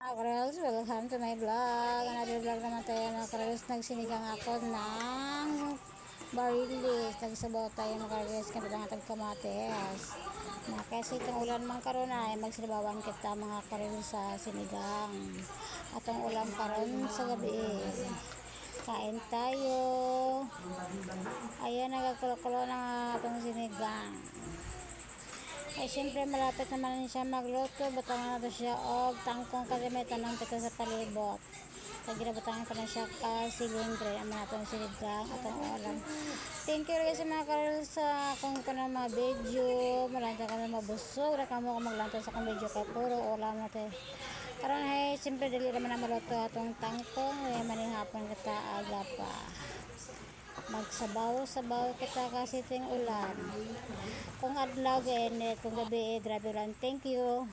Karels, welcome to my vlog. Another vlog naman tayo mga Karels. Nagsinigang ako ng barilis. Nagsabaw tayo mga Karels. Kaya kamates. Na kasi itong ulan mang karon ay magsilabawan kita mga Karels sa sinigang. At ang ulan karon sa gabi. Kain tayo. Ayan, nagkakulo-kulo na itong sinigang. Ay siyempre malapit naman siya magluto, butangan na siya og tangkong kalimitan ng pito sa palibot. Kaya ginabutangan ko na siya ka silindre ang mga itong sinigang at ang ulam. Thank you rin sa mga karol sa kung kanang mga video, malanta ka na mabusog, raka mo maglanta sa kong video kay puro ulam natin. Karon ay siyempre dili naman na maluto atong tangkong, ay manihapon kita aga pa. Magsabaw-sabaw kita kasi ting ulan. Kung adlaw gainit, kung gabi grabe lang. Thank you.